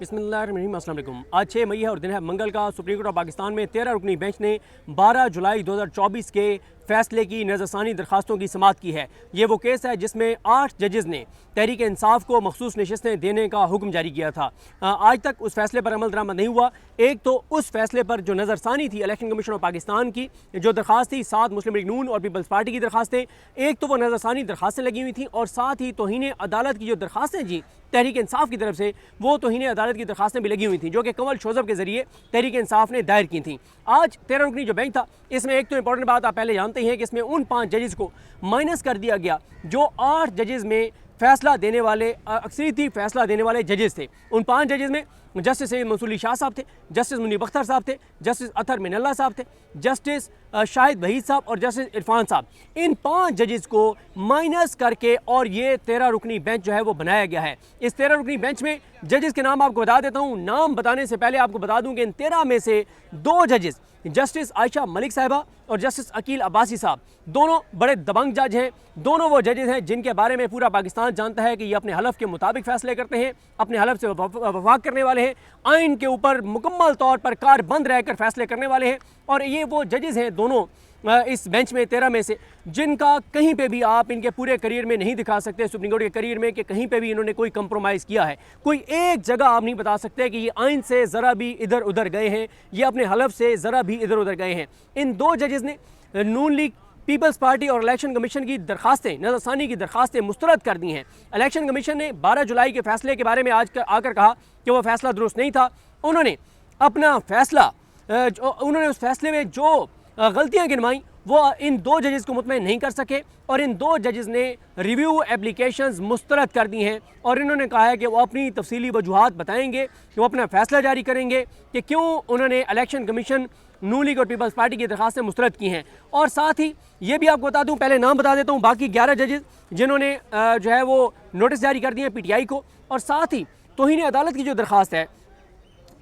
बिस्मिल्लाहिर्रहमानिर्रहीम। अस्सलाम वालेकुम। आज 6 मई है और दिन है मंगल का। सुप्रीम कोर्ट ऑफ पाकिस्तान में 13 रुकनी बेंच ने 12 जुलाई 2024 के फैसले की नज़रसानी दरखास्तों की समाअत की है। ये वो केस है जिसमें 8 जजेज़ ने तहरीक इंसाफ को मखसूस नशिस्तें देने का हुक्म जारी किया था। आज तक उस फैसले पर अमल दरामद नहीं हुआ। एक तो उस फैसले पर जो नज़रसानी थी इलेक्शन कमीशन ऑफ पाकिस्तान की, जो दरखास्त थी 7 मुस्लिम लीग नून और पीपल्स पार्टी की दरखास्तें, एक तो वो नज़रसानी दरखास्तें लगी हुई थी और साथ ही तौहीन अदालत की जो दरखास्तें जी तहरीक इंसाफ की तरफ से, वो तौहीन अदालत की दरखास्तें भी लगी हुई थी जो कि कंवल शोज़ब के जरिए तहरीक इंसाफ ने दायर की थी। आज 13 रुकनी जो बेंच था, इसमें एक तो इंपॉर्टेंट बात आप पहले जानते हैं कि इसमें उन 5 जजेस को माइनस कर दिया गया जो 8 जजेस में फैसला देने वाले अक्सरीती फैसला देने वाले जजेस थे। उन 5 जजेस में जस्टिस सैयद मंसूर अली शाह साहब थे, जस्टिस मुनीब अख्तर साहब थे, जस्टिस अतहर मिनल्ला साहब थे, जस्टिस शाहिद वहीद साहब और जस्टिस इरफान साहब। इन 5 जजेस को माइनस करके और ये 13 रुकनी बेंच जो है वो बनाया गया है। इस 13 रुकनी बेंच में जजेस के नाम आपको बता देता हूँ। नाम बताने से पहले आपको बता दूँ कि इन 13 में से 2 जजेस जस्टिस आयशा मलिक साहिबा और जस्टिस अकील अब्बासी साहब, दोनों बड़े दबंग जज हैं। दोनों वो जजेस हैं जिनके बारे में पूरा पाकिस्तान जानता है कि ये अपने हलफ के मुताबिक फैसले करते हैं, अपने हलफ से वफाक करने वाले हैं, आइन के ऊपर मुकम्मल तौर पर कारबंद रहकर फैसले करने वाले हैं। और ये वो जजेस हैं दोनों इस बेंच में 13 में से जिनका कहीं पे भी आप इनके पूरे करियर में नहीं दिखा सकते, सुप्रीम कोर्ट के करियर में, कि कहीं पे भी इन्होंने कोई कंप्रोमाइज़ किया है। कोई एक जगह आप नहीं बता सकते कि ये आइन से ज़रा भी इधर उधर गए हैं, ये अपने हलफ से ज़रा भी इधर उधर गए हैं। इन 2 जजेस ने नून लीग, पीपल्स पार्टी और इलेक्शन कमीशन की दरखास्तें, नज़रसानी की दरखास्तें मुस्तरद कर दी हैं। इलेक्शन कमीशन ने 12 जुलाई के फैसले के बारे में आज आकर कहा कि वह फैसला दुरुस्त नहीं था। उन्होंने अपना फैसला उन्होंने उस फैसले में जो गलतियां गिनवाई वो इन 2 जजेस को मुतमईन नहीं कर सके और इन 2 जजेस ने रिव्यू एप्लीकेशंस मुस्तरद कर दी हैं और इन्होंने कहा है कि वो अपनी तफसीली वजूहात बताएंगे, कि वो अपना फैसला जारी करेंगे कि क्यों उन्होंने इलेक्शन कमीशन, नून लीग और पीपल्स पार्टी की दरखास्तें मुस्तरद की हैं। और साथ ही ये भी आपको बता दूं, पहले नाम बता देता हूँ, बाकी 11 जजेस जिन्होंने जो है वो नोटिस जारी कर दिए हैं PTI को। और साथ ही तौहीन अदालत की जो दरखास्त है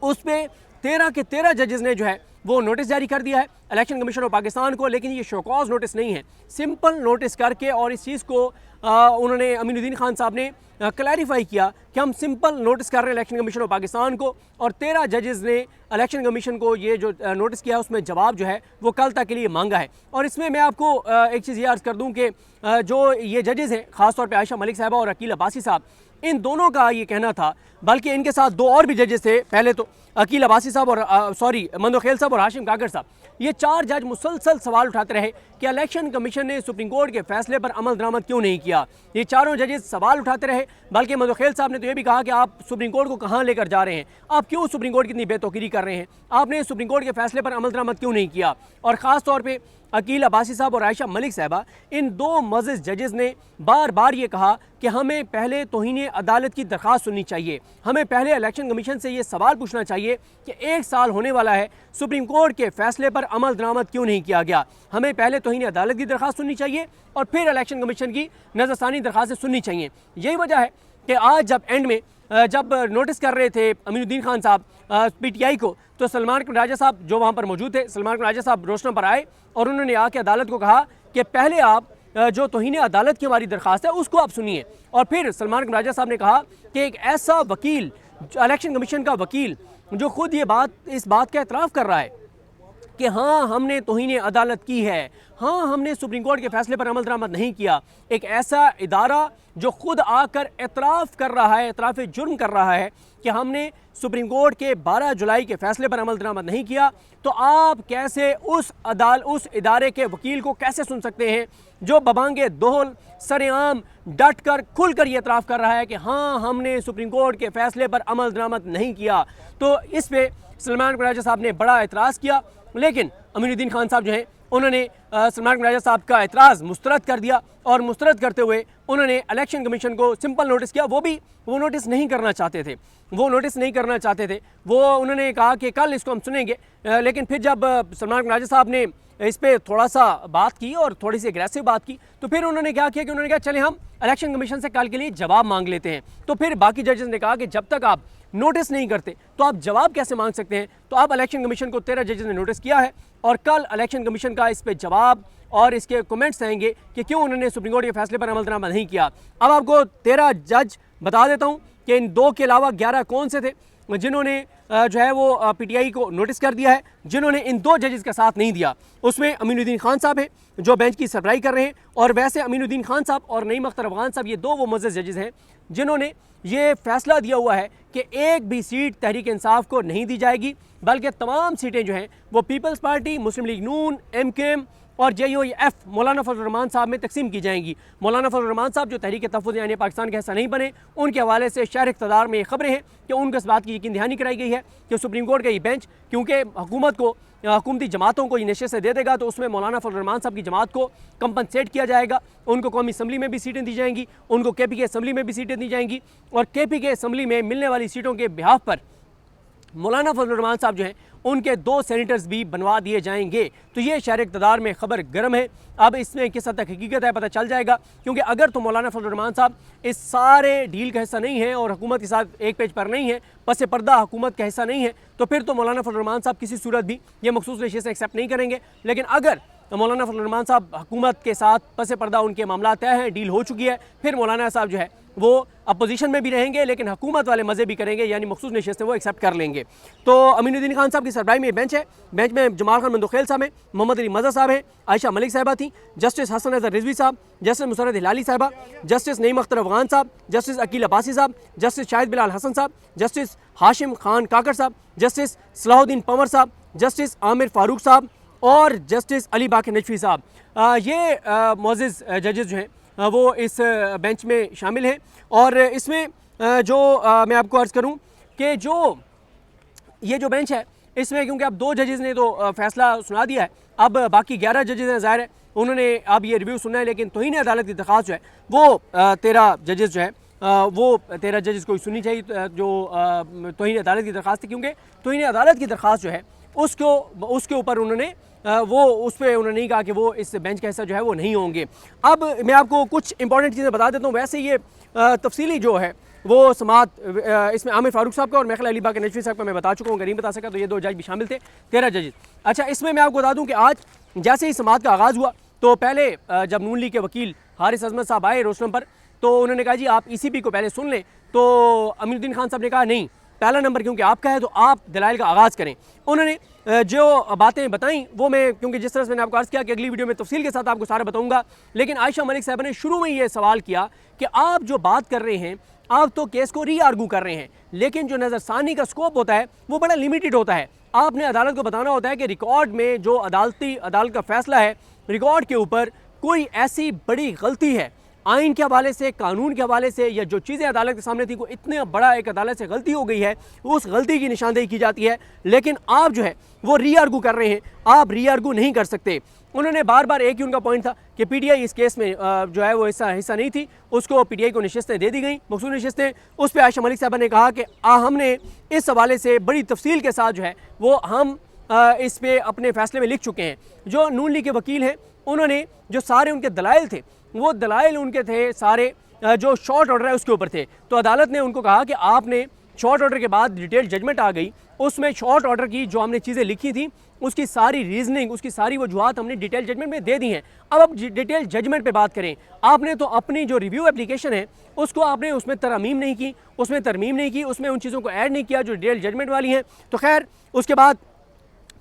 उस पर 13 के 13 जजेस ने जो है वो नोटिस जारी कर दिया है इलेक्शन कमीशन ऑफ पाकिस्तान को। लेकिन ये शोकॉज नोटिस नहीं है, सिंपल नोटिस करके, और इस चीज़ को उन्होंने अमीनुद्दीन खान साहब ने क्लैरिफाई किया कि हम सिंपल नोटिस कर रहे हैं इलेक्शन कमीशन ऑफ पाकिस्तान को। और 13 जजेस ने इलेक्शन कमीशन को ये जो नोटिस किया है उसमें जवाब जो है वो कल तक के लिए मांगा है। और इसमें मैं आपको एक चीज़ ये अर्ज़ कर दूँ कि जो ये जजेस हैं, ख़ासतौर पर आयशा मलिक साहबा और अकील अब्बासी साहब, इन दोनों का ये कहना था, बल्कि इनके साथ 2 और भी जजेस थे, पहले तो अकील अब्बासी साहब और मंदोखेल साहब और हाशिम काकर साहब, ये 4 जज मुसलसल सवाल उठाते रहे कि इलेक्शन कमीशन ने सुप्रीम कोर्ट के फैसले पर अमल दरामद क्यों नहीं किया। ये चारों जजेस सवाल उठाते रहे, बल्कि मंदोखेल साहब ने तो ये भी कहा कि आप सुप्रीम कोर्ट को कहाँ लेकर जा रहे हैं, आप क्यों सुप्रीम कोर्ट की इतनी बेतौकीरी कर रहे हैं, आपने सुप्रीम कोर्ट के फैसले पर अमल दरामद क्यों नहीं किया। और ख़ास तौर पर अकील अब्बासी साहब और आयशा मलिक साहबा, इन 2 मज़ीज़ जजेस ने बार बार ये कहा कि हमें पहले तौहीन अदालत की दरख्वास्त सुननी चाहिए, हमें पहले इलेक्शन कमीशन से ये सवाल पूछना चाहिए कि 1 साल होने वाला है, सुप्रीम कोर्ट के फैसले पर अमल दरामद क्यों नहीं किया गया। हमें पहले तौहीन अदालत की दरख्वास्त सुननी चाहिए और फिर इलेक्शन कमीशन की नज़रसानी दरख्वास्तें सुननी चाहिए। यही वजह है कि आज जब एंड में जब नोटिस कर रहे थे अमीनुद्दीन खान साहब PTI को, तो सलमान कुमार राजा साहब जो वहाँ पर मौजूद थे, सलमान कुमार राजा साहब रोशना पर आए और उन्होंने आके अदालत को कहा कि पहले आप जो तौहीन अदालत की हमारी दरख्वास्त है उसको आप सुनिए। और फिर सलमान कुमार राजा साहब ने कहा कि एक ऐसा वकील, इलेक्शन कमीशन का वकील, जो खुद ये इस बात का एतराफ़ कर रहा है कि हाँ हमने तौहीन अदालत की है, हाँ हमने सुप्रीम कोर्ट के फैसले पर अमल दरामद नहीं किया, एक ऐसा इदारा जो खुद आकर एतराफ़ कर रहा है, एतराफ़ जुर्म कर रहा है कि हमने सुप्रीम कोर्ट के 12 जुलाई के फैसले पर अमल दरामद नहीं किया, तो आप कैसे उस इदारे के वकील को कैसे सुन सकते हैं जो बबांगे दोहल सरेआम डट कर खुल कर ये एतराफ़ कर रहा है कि हाँ हमने सुप्रीम कोर्ट के फैसले पर अमल दरामद नहीं किया। तो इस पर सलमान कुराजा साहब ने बड़ा एतराज़ किया, लेकिन अमीनुद्दीन खान साहब जो हैं उन्होंने सलमान कुराजा साहब का एतराज़ मुस्तरद कर दिया और मुस्तरद करते हुए उन्होंने इलेक्शन कमीशन को सिंपल नोटिस किया। वो नोटिस नहीं करना चाहते थे, वो उन्होंने कहा कि कल इसको हम सुनेंगे। लेकिन फिर जब सलमान कुराजा साहब ने इस पर थोड़ा सा बात की और थोड़ी सी एग्रेसिव बात की, तो फिर उन्होंने क्या किया कि उन्होंने कहा चले हम इलेक्शन कमीशन से कल के लिए जवाब मांग लेते हैं। तो फिर बाकी जजेस ने कहा कि जब तक आप नोटिस नहीं करते तो आप जवाब कैसे मांग सकते हैं। तो अब इलेक्शन कमीशन को 13 जजेस ने नोटिस किया है और कल इलेक्शन कमीशन का इस पर जवाब और इसके कमेंट्स आएंगे कि क्यों उन्होंने सुप्रीम कोर्ट के फैसले पर अमल दरामद नहीं किया। अब आपको 13 जज बता देता हूँ कि इन 2 के अलावा 11 कौन से थे जिन्होंने जो है वो पीटीआई को नोटिस कर दिया है, जिन्होंने इन 2 जजेस का साथ नहीं दिया। उसमें अमीनुद्दीन खान साहब हैं जो बेंच की सरबराही कर रहे हैं, और वैसे अमीनुद्दीन खान साहब और नईम अख्तर अफगान साहब ये 2 वो मुअज़्ज़ज़ जजेस हैं जिन्होंने ये फैसला दिया हुआ है कि एक भी सीट तहरीक इंसाफ को नहीं दी जाएगी, बल्कि तमाम सीटें जो हैं वो पीपल्स पार्टी, मुस्लिम लीग नून, MKM और JUF मौलाना फजल रहमान साहब में तकसीम की जाएंगी। मौलाना फजल रहमान साहब जो तहरीक तहफ़्फ़ुज़ यानी पाकिस्तान का हिस्सा नहीं बने, उनके हवाले से शहर इक़्तिदार में ये खबरें हैं कि उनको इस बात की यकीन दहानी कराई गई है कि सुप्रीम कोर्ट का ये बेंच क्योंकि हुकूमत को हुकूमती जमातों को ये नशिस्त दे देगा, तो उसमें मौलाना फजल रहमान साहब की जमात को कंपनसेट किया जाएगा, उनको कौमी असम्बली में भी सीटें दी जाएंगी, उनको KPK असम्बली में भी सीटें दी जाएंगी, और KPK असम्बली में मिलने वाली सीटों के बिहाफ पर मौलाना फजल रहमान साहब जो हैं उनके 2 सेनेटर्स भी बनवा दिए जाएंगे। तो ये शहर इक़्तिदार में खबर गर्म है। अब इसमें किस हद तक हकीकत है पता चल जाएगा, क्योंकि अगर तो मौलाना फजल रहमान साहब इस सारे डील का हिस्सा नहीं है और हुकूमत के साथ एक पेज पर नहीं है, पस पर्दा हुकूमत का हिस्सा नहीं है, तो फिर तो मौलाना फजल रहमान साहब किसी सूरत भी ये मखसूस नशिस्त से एक्सेप्ट नहीं करेंगे। लेकिन अगर मौलाना फजल रहमान साहब हुकूमत के साथ पस पर्दा उनके मामला तय हैं, डील हो चुकी है, फिर मौलाना साहब जो है वो अपोजिशन में भी रहेंगे लेकिन हुकूमत वाले मज़े भी करेंगे, यानी मखसूस नशिस्तें वो एक्सेप्ट कर लेंगे। तो अमीनुद्दीन खान साहब की सरबराही में बेंच है, बेंच में जमाल खान मंदोखेल साहब हैं, मोहम्मद अली मज़ा साहब हैं, आयशा मलिक साहिबा थी, जस्टिस हसन अज़हर रिजवी साहब, जस्टिस मुसरत हिलाली साहिबा, जस्टिस नईम अख्तर अफगान साहब, जस्टिस अकील अब्बासी साहब, जस्टिस शाहिद बिलाल हसन साहब, जस्टिस हाशिम खान काकर साहब, जस्टिस सलाहुद्दीन पंवर साहब, जस्टिस आमिर फारूक साहब और जस्टिस अली बाकर नजफी साहब। ये मुअज़्ज़ज़ जजेस जो हैं वो इस बेंच में शामिल हैं। और इसमें जो मैं आपको अर्ज़ करूं कि जो ये जो बेंच है इसमें क्योंकि अब 2 जजेस ने तो फैसला सुना दिया है, अब बाकी 11 जजेस हैं, ज़ाहिर है उन्होंने अब ये रिव्यू सुनना है, लेकिन तौहीन अदालत की दरख्वास्त जो है वो 13 जजेस जो है वो 13 जजेस को सुननी चाहिए जो तौहीन अदालत की दरख्वास्त थी, क्योंकि तौहीन अदालत की दरख्वास्त जो है उसके ऊपर उन्होंने वो उस पर उन्होंने नहीं कहा कि वो इस बेंच का हिस्सा जो है वो नहीं होंगे। अब मैं आपको कुछ इंपॉर्टेंट चीज़ें बता देता हूँ। वैसे ये तफसीली जो है वो समात इसमें आमिर फारूक साहब का और मेखला अली बाकर नजफी साहब का मैं बता चुका हूँ, गरीब बता सका, तो ये 2 जज भी शामिल थे, 13 जजेस। अच्छा, इसमें मैं आपको बता दूँ कि आज जैसे ही समात का आगाज़ हुआ तो पहले जब नून लीग के वकील हारिस अजमत साहब आए रोशनम पर, तो उन्होंने कहा जी आप ECB को पहले सुन लें, तो अमीनुद्दीन खान साहब ने कहा नहीं, पहला नंबर क्योंकि आपका है तो आप दलाइल का आगाज़ करें। उन्होंने जो बातें बताई वो मैं क्योंकि जिस तरह से मैंने आपको अर्ज़ किया कि अगली वीडियो में तफसील के साथ आपको सारा बताऊंगा, लेकिन आयशा मलिक साहब ने शुरू में ये सवाल किया कि आप जो बात कर रहे हैं आप तो केस को री आर्गू कर रहे हैं, लेकिन जो नज़रसानी का स्कोप होता है वो बड़ा लिमिटेड होता है। आपने अदालत को बताना होता है कि रिकॉर्ड में जो अदालत का फैसला है, रिकॉर्ड के ऊपर कोई ऐसी बड़ी गलती है आइन के हवाले से, कानून के हवाले से, या जो चीज़ें अदालत के सामने थी को इतने बड़ा एक अदालत से गलती हो गई है, उस गलती की निशानदेही की जाती है, लेकिन आप जो है वो री आर्गू कर रहे हैं, आप री आर्गू नहीं कर सकते। उन्होंने बार बार एक ही उनका पॉइंट था कि PTI इस केस में जो है वो हिस्सा नहीं थी, उसको PTI को नशिस्तें दे दी गई, मखसूस नशिस्तें। उस पर आयशा मलिक साहब ने कहा कि हमने इस हवाले से बड़ी तफसील के साथ जो है वो हम इस पे अपने फैसले में लिख चुके हैं। जो नून लीग के वकील हैं उन्होंने जो सारे उनके दलाइल थे वो दलाइल उनके थे सारे जो शॉर्ट ऑर्डर है उसके ऊपर थे, तो अदालत ने उनको कहा कि आपने शॉर्ट ऑर्डर के बाद डिटेल जजमेंट आ गई, उसमें शॉर्ट ऑर्डर की जो हमने चीज़ें लिखी थी उसकी सारी रीजनिंग, उसकी सारी वजूहात हमने डिटेल जजमेंट में दे दी हैं। अब डिटेल जजमेंट पे बात करें, आपने तो अपनी जो रिव्यू एप्लीकेशन है उसको आपने उसमें तरमीम नहीं की, उसमें तरमीम नहीं की, उसमें उन चीज़ों को ऐड नहीं किया जो डिटेल जजमेंट वाली हैं। तो खैर उसके बाद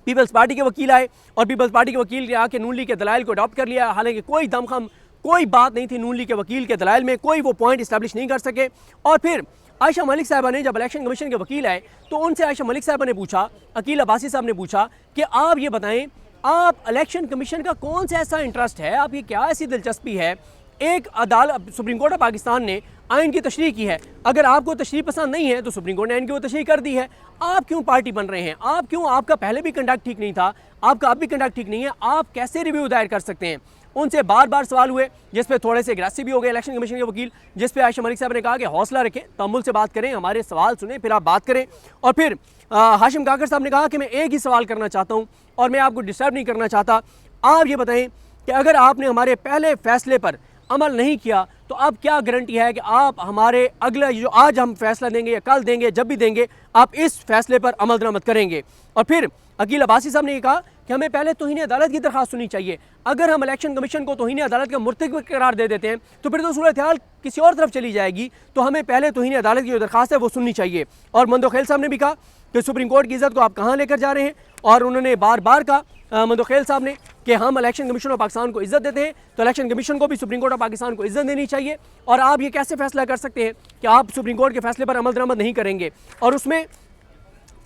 पीपल्स पार्टी के वकील आए और पीपल्स पार्टी के वकील ने आके नून लीग के दलाइल को अडॉप्ट कर लिया, हालांकि कोई दमखम कोई बात नहीं थी नून लीग के वकील के दलाइल में, कोई वो पॉइंट इस्टेब्लिश नहीं कर सके। और फिर आयशा मलिक साहबा ने जब इलेक्शन कमीशन के वकील आए तो उनसे आयशा मलिक साहबा ने पूछा, अकील अब्बासी साहब ने पूछा कि आप ये बताएं आप इलेक्शन कमीशन का कौन सा ऐसा इंटरेस्ट है, आपकी क्या ऐसी दिलचस्पी है, एक अदालत सुप्रीम कोर्ट ऑफ पाकिस्तान ने आइन की तशरीह की है, अगर आपको तशरीह पसंद नहीं है तो सुप्रीम कोर्ट ने आइन की वो तशरीह कर दी है, आप क्यों पार्टी बन रहे हैं, आप क्यों, आपका पहले भी कंडक्ट ठीक नहीं था, आपका अब भी कंडक्ट ठीक नहीं है, आप कैसे रिव्यू दायर कर सकते हैं। उनसे बार बार सवाल हुए जिस पे थोड़े से एग्रेसिव भी हो गए इलेक्शन कमीशन के वकील, जिस पे आयशा मलिक साहब ने कहा कि हौसला रखें, तअम्मुल से बात करें, हमारे सवाल सुने फिर आप बात करें। और फिर हाशिम काकर साहब ने कहा कि मैं एक ही सवाल करना चाहता हूँ और मैं आपको डिस्टर्ब नहीं करना चाहता, आप ये बताएं कि अगर आपने हमारे पहले फैसले पर अमल नहीं किया तो अब क्या गारंटी है कि आप हमारे अगले जो आज हम फैसला देंगे या कल देंगे, जब भी देंगे, आप इस फैसले पर अमल दरामद करेंगे। और फिर अकील अब्बासी साहब ने ये कहा कि हमें पहले तौहीन अदालत की दरख्वास्त सुननी चाहिए। अगर हम इलेक्शन कमीशन को तौहीन अदालत का मुर्तकब करार दे देते हैं तो फिर तो सूरत हाल किसी और तरफ चली जाएगी। तो हमें पहले तौहीन अदालत की जो दरख्वास्त है वो सुननी चाहिए। और मंदोखेल साहब ने भी कहा कि सुप्रीम कोर्ट की इज्जत को आप कहाँ लेकर जा रहे हैं, और उन्होंने बार बार कहा मंदोखेल साहब ने कि हम इलेक्शन कमीशन ऑफ पाकिस्तान को इज्जत देते हैं, तो इलेक्शन कमीशन को भी सुप्रीम कोर्ट ऑफ पाकिस्तान को इज्जत देनी चाहिए। और आप ये कैसे फैसला कर सकते हैं कि आप सुप्रीम कोर्ट के फैसले पर अमल दरामद नहीं करेंगे। और उसमें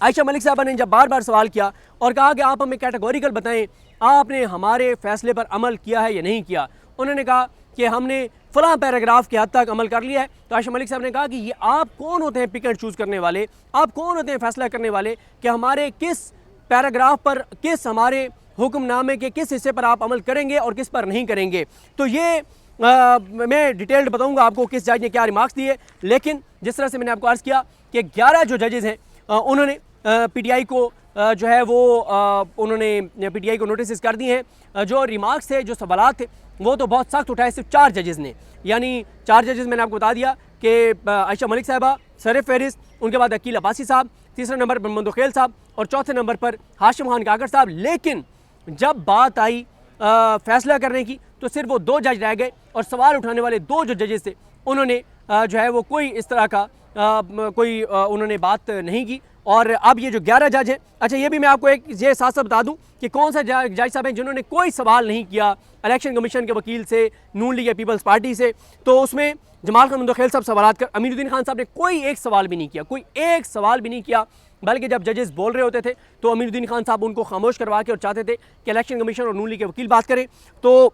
आयशा मलिक साहबा ने जब बार बार सवाल किया और कहा कि आप हमें कैटेगोरिकल बताएं, आपने हमारे फैसले पर अमल किया है या नहीं किया। उन्होंने कहा कि हमने फलां पैराग्राफ के हद तक अमल कर लिया है। तो आयशा मलिक साहब ने कहा कि ये आप कौन होते हैं पिक एंड चूज़ करने वाले, आप कौन होते हैं फैसला करने वाले कि हमारे किस पैराग्राफ पर, किस हमारे हुक्मनामे के किस हिस्से पर आप अमल करेंगे और किस पर नहीं करेंगे। तो ये मैं डिटेल्ड बताऊंगा आपको किस जज ने क्या रिमार्क्स दिए। लेकिन जिस तरह से मैंने आपको अर्ज़ किया कि 11 जो जजेज़ हैं उन्होंने पीटीआई को जो है वो उन्होंने पीटीआई को नोटिस कर दिए हैं। जो रिमार्क्स थे, जो सवालात थे, वो तो बहुत सख्त उठाए सिर्फ 4 जजेज़ ने। यानी 4 जजेज़ मैंने आपको बता दिया कि आयशा मलिक साहबा, सरफ फहरिस्त, उनके बाद अकील अब्बासी साहब, तीसरे नंबर पर मंदोखेल साहब और चौथे नंबर पर हाशिम खान काकर साहब। लेकिन जब बात आई फैसला करने की तो सिर्फ वो 2 जज रह गए और सवाल उठाने वाले 2 जो जजेस थे उन्होंने जो है वो कोई इस तरह का कोई उन्होंने बात नहीं की। और अब ये जो 11 जज हैं, अच्छा ये भी मैं आपको एक ये साथ साथ बता दूं कि कौन सा जज साहब हैं जिन्होंने कोई सवाल नहीं किया इलेक्शन कमीशन के वकील से, नून लीग या पीपल्स पार्टी से। तो उसमें जमाल खान मंदोखेल साहब सवाल कर, अमीरुद्दीन खान साहब ने कोई एक सवाल भी नहीं किया, कोई एक सवाल भी नहीं किया। बल्कि जब जजेस बोल रहे होते थे तो अमीरुद्दीन खान साहब उनको खामोश करवा के और चाहते थे कि इलेक्शन कमीशन और नून लीग के वकील बात करें। तो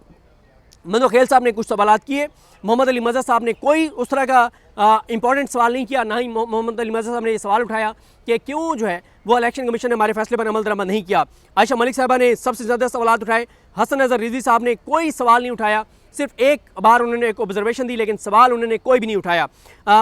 मंदोखेल साहब ने कुछ सवालात किए, मोहम्मद अली मज़हर साहब ने कोई उस तरह का इंपॉर्टेंट सवाल नहीं किया। ना ही मोहम्मद अली मज़हर साहब ने ये सवाल उठाया कि क्यों जो है वो इलेक्शन कमीशन ने हमारे फैसले पर अमल दरामद नहीं किया। आयशा मलिक साहबा ने सबसे ज़्यादा सवाल उठाए। हसन नज़र रिजवी साहब ने कोई सवाल नहीं उठाया, सिर्फ एक बार उन्होंने एक ऑब्जर्वेशन दी, लेकिन सवाल उन्होंने कोई भी नहीं उठाया।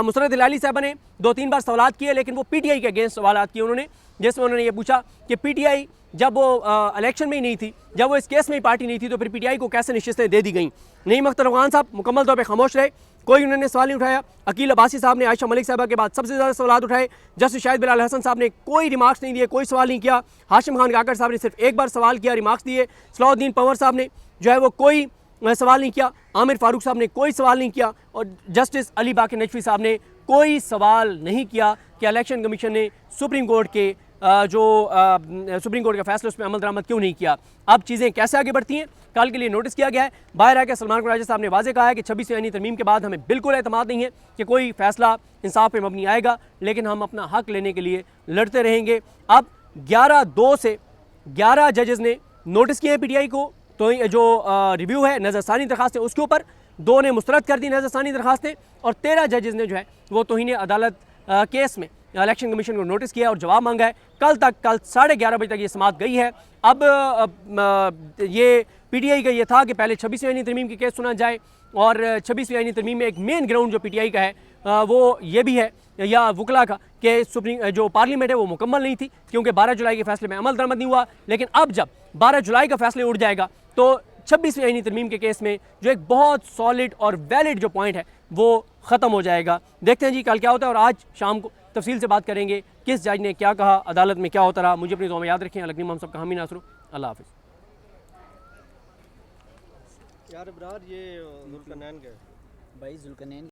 मुसरत हिलाली साहबा ने 2-3 बार सवाल किए, लेकिन वो पीटीआई के अगेंस्ट सवाल किए उन्होंने, जिसमें उन्होंने ये पूछा कि पीटीआई जब वो इलेक्शन में ही नहीं थी, जब वो इस केस में ही पार्टी नहीं थी, तो फिर पीटीआई को कैसे नशिस्तें दे दी गई। नईम अख्तर अफगान साहब मुकम्मल तौर पर खामोश रहे, कोई उन्होंने सवाल नहीं उठाया। अकील अब्बासी साहब ने आयशा मलिक साहबा के बाद सबसे ज़्यादा सवाल उठाए। जस्टिस शाहिद बिलाल हसन साहब ने कोई रिमार्क्स नहीं दिए, कोई सवाल नहीं किया। हाशिम खान काकर साहब ने सिर्फ एक बार सवाल किया, रिमार्क्स दिए। सलाउद्दीन पंवर साहब ने जो है वो कोई सवाल नहीं किया। आमिर फारूक साहब ने कोई सवाल नहीं किया। और जस्टिस अली बाकी नजफी साहब ने कोई सवाल नहीं किया कि इलेक्शन कमीशन ने सुप्रीम कोर्ट के सुप्रीम कोर्ट का फैसला उस पर अमल दरामद क्यों नहीं किया। अब चीज़ें कैसे आगे बढ़ती हैं, कल के लिए नोटिस किया गया है। बाहर आके सलमान कुरैशी साहब ने वाज़ेह कहा है कि 26 यानी तरमीम के बाद हमें बिल्कुल एतमाद नहीं है कि कोई फैसला इंसाफ पे मबनी आएगा, लेकिन हम अपना हक लेने के लिए लड़ते रहेंगे। अब 11-2 से 11 जजेस ने नोटिस किए हैं पीटीआई को, तो जो रिव्यू है नज़रसानी दरखास्तें उसके ऊपर 2 ने मुस्तरद कर दी नज़रसानी दरखास्तें, और 13 जजेस ने जो है वो तौहीन अदालत केस में इलेक्शन कमीशन को नोटिस किया और जवाब मांगा है। कल 11:30 बजे तक ये समाअत गई है। अब ये पीटीआई का ये था कि पहले 26वीं आईनी तरमीम की केस सुना जाए, और 26वीं आईनी तरमीम में एक मेन ग्राउंड जो पीटीआई का है वो ये भी है या वकला का कि सुप्रीम जो पार्लियामेंट है वो मुकम्मल नहीं थी, क्योंकि 12 जुलाई के फैसले में अमल दरामद नहीं हुआ। लेकिन अब जब 12 जुलाई का फैसले उड़ जाएगा तो 26वीं आईनी तरमीम के केस में जो एक बहुत सॉलिड और वैलिड जो पॉइंट है वो ख़त्म हो जाएगा। देखते हैं जी कल क्या होता है, और आज शाम को तफसील से बात करेंगे किस जज ने क्या कहा, अदालत में क्या होता रहा। मुझे अपनी दुआ में याद रखें। अलगनीम हम सब का हामी नासरू। अल्लाह हाफ़िज़। यार इब्रार ये जुल्करनैन के भाई जुल्करनैन